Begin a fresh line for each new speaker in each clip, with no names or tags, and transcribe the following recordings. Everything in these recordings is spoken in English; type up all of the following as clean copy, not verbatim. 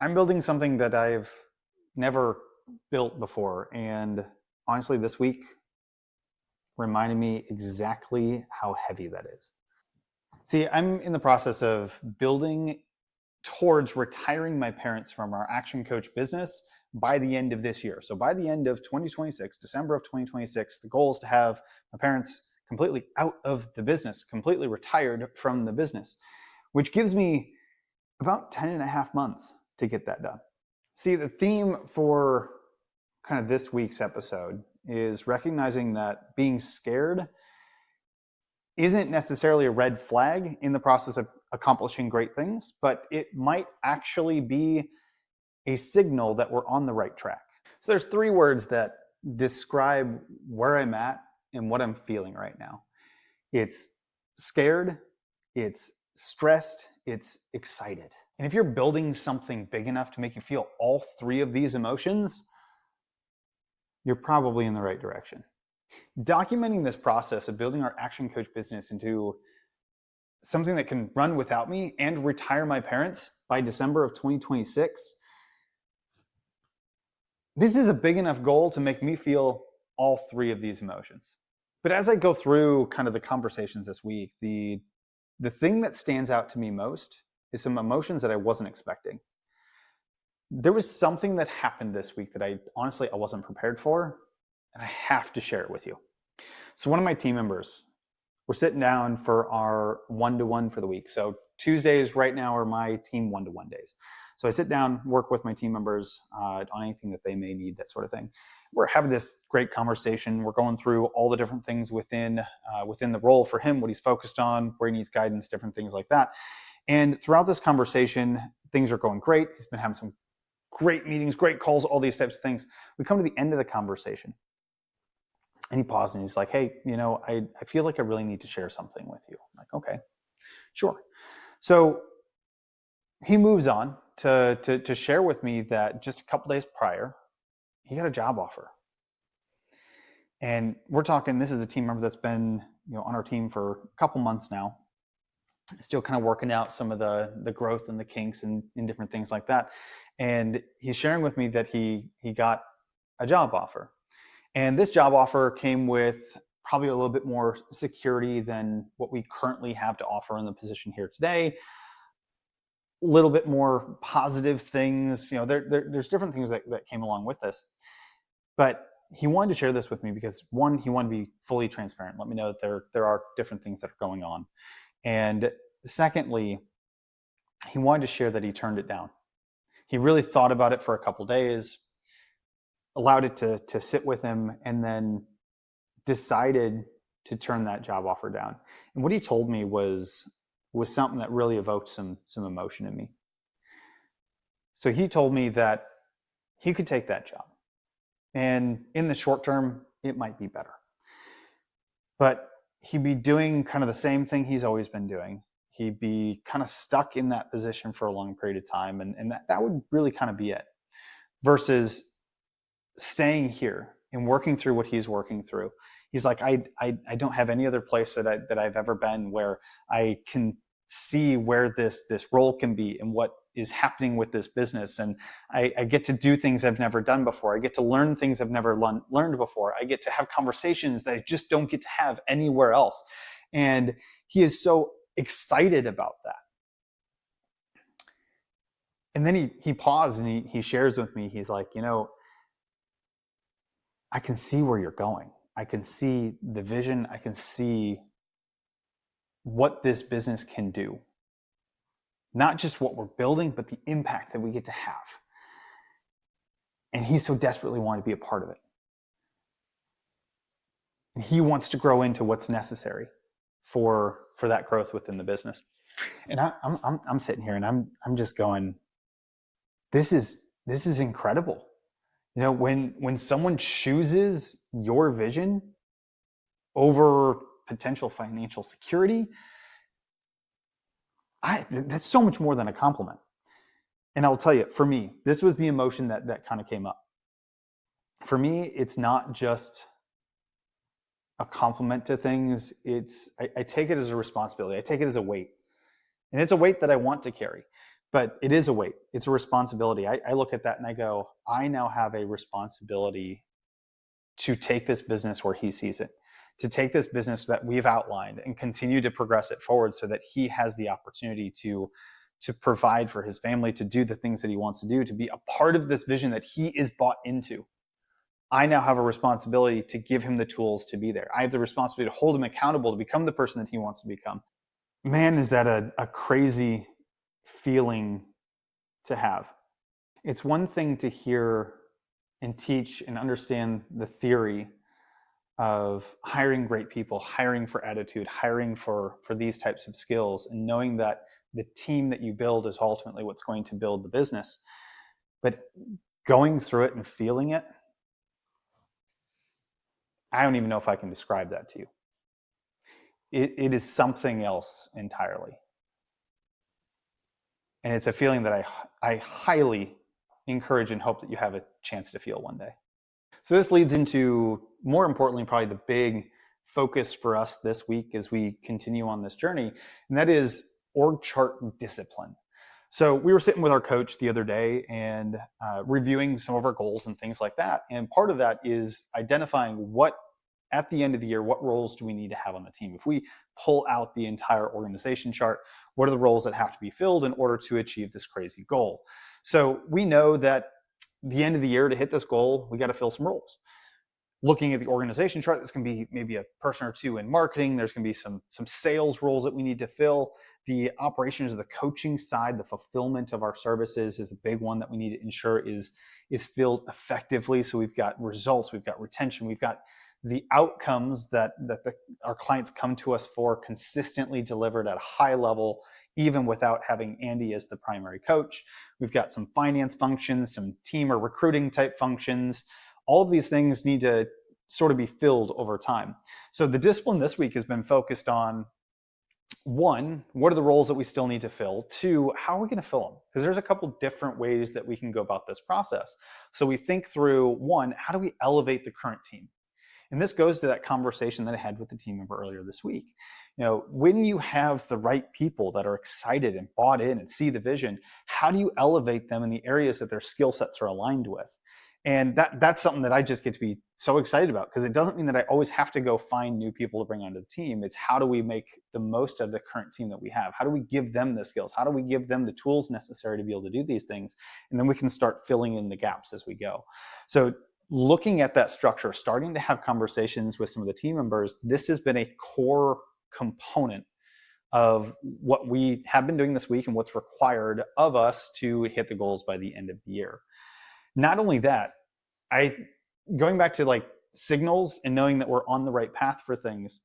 I'm building something that I've never built before. And honestly, this week reminded me exactly how heavy that is. See, I'm in the process of building towards retiring my parents from our Action Coach business by the end of this year. So by the end of 2026, December of 2026, the goal is to have my parents completely out of the business, completely retired from the business, which gives me about 10 and a half months to get that done. See, the theme for kind of this week's episode is recognizing that being scared isn't necessarily a red flag in the process of accomplishing great things, but it might actually be a signal that we're on the right track. So there's 3 words that describe where I'm at and what I'm feeling right now. It's scared, it's stressed, it's excited. And if you're building something big enough to make you feel all 3 of these emotions, you're probably in the right direction. Documenting this process of building our Action Coach business into something that can run without me and retire my parents by December of 2026, this is a big enough goal to make me feel all 3 of these emotions. But as I go through kind of the conversations this week, the thing that stands out to me most is some emotions that I wasn't expecting. There was something that happened this week that I wasn't prepared for, and I have to share it with you. So one of my team members, we're sitting down for our one-to-one for the week. So Tuesdays right now are my team one-to-one days. So I sit down, work with my team members on anything that they may need, that sort of thing. We're having this great conversation. We're going through all the different things within the role for him, what he's focused on, where he needs guidance, different things like that. And throughout this conversation, things are going great. He's been having some great meetings, great calls, all these types of things. We come to the end of the conversation and he paused and he's like, hey, I feel like I really need to share something with you. I'm like, okay, sure. So he moves on to share with me that just a couple days prior, he got a job offer. And we're talking, this is a team member that's been on our team for a couple months now, still kind of working out some of the growth and the kinks and different things like that. And he's sharing with me that he got a job offer. And this job offer came with probably a little bit more security than what we currently have to offer in the position here today. A little bit more positive things. There's different things that came along with this. But he wanted to share this with me because, one, he wanted to be fully transparent, let me know that there are different things that are going on. And secondly, he wanted to share that he turned it down. He really thought about it for a couple days, allowed it to sit with him, and then decided to turn that job offer down. And what he told me was something that really evoked some emotion in me. So he told me that he could take that job. And in the short term, it might be better. But he'd be doing kind of the same thing he's always been doing. He'd be kind of stuck in that position for a long period of time. And that would really kind of be it. Versus staying here and working through what he's working through. He's like, I don't have any other place that I've ever been where I can see where this role can be and what is happening with this business. And I get to do things I've never done before. I get to learn things I've never learned before. I get to have conversations that I just don't get to have anywhere else. And he is so excited about that. And then he paused and he shares with me, he's like, I can see where you're going. I can see the vision. I can see what this business can do. Not just what we're building, but the impact that we get to have. And he so desperately wanted to be a part of it. And he wants to grow into what's necessary for that growth within the business. And I'm sitting here and I'm just going, this is incredible. When someone chooses your vision over potential financial security, that's so much more than a compliment. And I'll tell you, for me, this was the emotion that kind of came up. For me, it's not just a compliment to things. I take it as a responsibility. I take it as a weight. And it's a weight that I want to carry. but it is a weight. It's a responsibility. I look at that and I go, I now have a responsibility to take this business where he sees it, to take this business that we've outlined and continue to progress it forward so that he has the opportunity to provide for his family, to do the things that he wants to do, to be a part of this vision that he is bought into. I now have a responsibility to give him the tools to be there. I have the responsibility to hold him accountable to become the person that he wants to become. Man, is that a crazy feeling to have. It's one thing to hear and teach and understand the theory of hiring great people, hiring for attitude, hiring for these types of skills, and knowing that the team that you build is ultimately what's going to build the business. But going through it and feeling it, I don't even know if I can describe that to you. It is something else entirely. And it's a feeling that I highly encourage and hope that you have a chance to feel one day. So this leads into, more importantly, probably the big focus for us this week as we continue on this journey, and that is org chart discipline. So we were sitting with our coach the other day and reviewing some of our goals and things like that. And part of that is identifying what, at the end of the year, what roles do we need to have on the team? If we pull out the entire organization chart, what are the roles that have to be filled in order to achieve this crazy goal? So we know that the end of the year, to hit this goal, we got to fill some roles. Looking at the organization chart, there's going to be maybe a person or two in marketing. There's going to be some sales roles that we need to fill. The operations of the coaching side, the fulfillment of our services is a big one that we need to ensure is filled effectively. So we've got results, we've got retention, we've got the outcomes that our clients come to us for consistently delivered at a high level, even without having Andy as the primary coach. We've got some finance functions, some team or recruiting type functions. All of these things need to sort of be filled over time. So the discipline this week has been focused on, one, what are the roles that we still need to fill? Two, how are we going to fill them? Because there's a couple different ways that we can go about this process. So we think through, one, how do we elevate the current team? And this goes to that conversation that I had with the team member earlier this week. You know, when you have the right people that are excited and bought in and see the vision, how do you elevate them in the areas that their skill sets are aligned with? And that's something that I just get to be so excited about, because it doesn't mean that I always have to go find new people to bring onto the team. It's how do we make the most of the current team that we have? How do we give them the skills? How do we give them the tools necessary to be able to do these things? And then we can start filling in the gaps as we go. So looking at that structure, starting to have conversations with some of the team members, this has been a core component of what we have been doing this week and what's required of us to hit the goals by the end of the year. Not only that, going back to like signals and knowing that we're on the right path for things,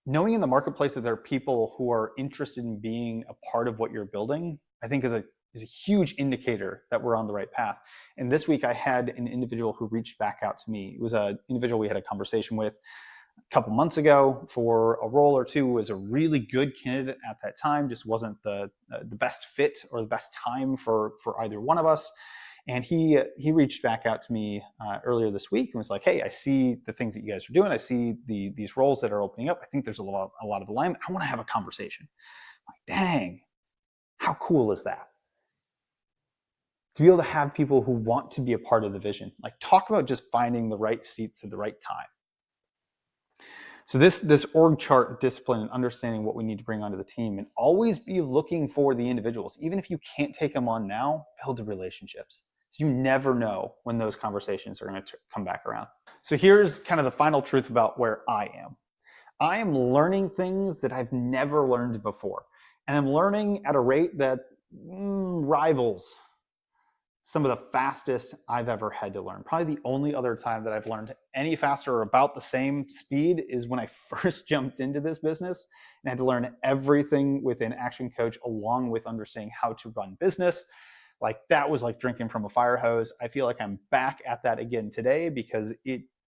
knowing in the marketplace that there are people who are interested in being a part of what you're building, I think is a huge indicator that we're on the right path. And this week I had an individual who reached back out to me. It was an individual we had a conversation with a couple months ago for a role or two, was a really good candidate at that time, just wasn't the best fit or the best time for either one of us. And he reached back out to me earlier this week and was like, hey, I see the things that you guys are doing. I see these roles that are opening up. I think there's a lot of alignment. I want to have a conversation. I'm like, dang, how cool is that? To be able to have people who want to be a part of the vision. Like, talk about just finding the right seats at the right time. So this org chart discipline and understanding what we need to bring onto the team, and always be looking for the individuals. Even if you can't take them on now, build the relationships. So you never know when those conversations are going to come back around. So here's kind of the final truth about where I am. I am learning things that I've never learned before. And I'm learning at a rate that rivals some of the fastest I've ever had to learn. Probably the only other time that I've learned any faster or about the same speed is when I first jumped into this business and had to learn everything within ActionCOACH, along with understanding how to run business. Like, that was like drinking from a fire hose. I feel like I'm back at that again today, because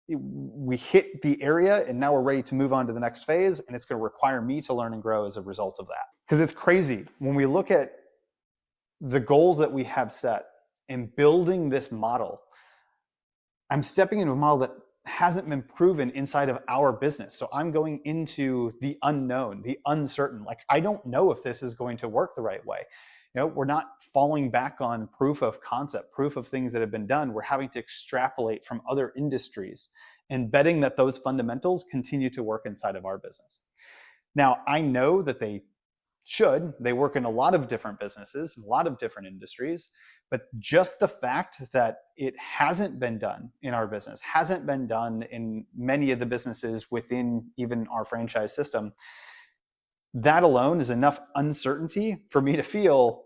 we hit the area and now we're ready to move on to the next phase, and it's going to require me to learn and grow as a result of that. Because it's crazy when we look at the goals that we have set and building this model. I'm stepping into a model that hasn't been proven inside of our business. So I'm going into the unknown, the uncertain. Like, I don't know if this is going to work the right way. We're not falling back on proof of concept, proof of things that have been done. We're having to extrapolate from other industries and betting that those fundamentals continue to work inside of our business. Now, I know that they work in a lot of different businesses, a lot of different industries, but just the fact that it hasn't been done in our business, hasn't been done in many of the businesses within even our franchise system, that alone is enough uncertainty for me to feel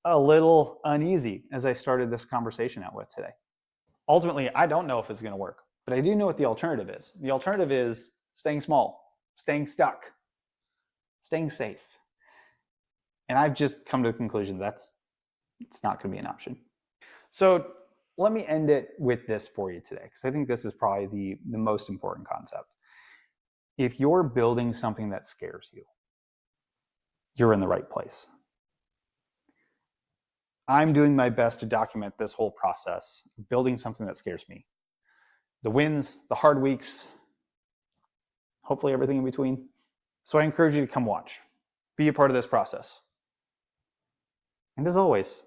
a little uneasy as I started this conversation out with today. Ultimately, I don't know if it's going to work, but I do know what the alternative is. The alternative is staying small, staying stuck, staying safe. And I've just come to the conclusion it's not going to be an option. So let me end it with this for you today, because I think this is probably the most important concept. If you're building something that scares you, you're in the right place. I'm doing my best to document this whole process, building something that scares me. The wins, the hard weeks, hopefully everything in between. So I encourage you to come watch, be a part of this process. And as always,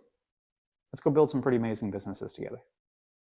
let's go build some pretty amazing businesses together.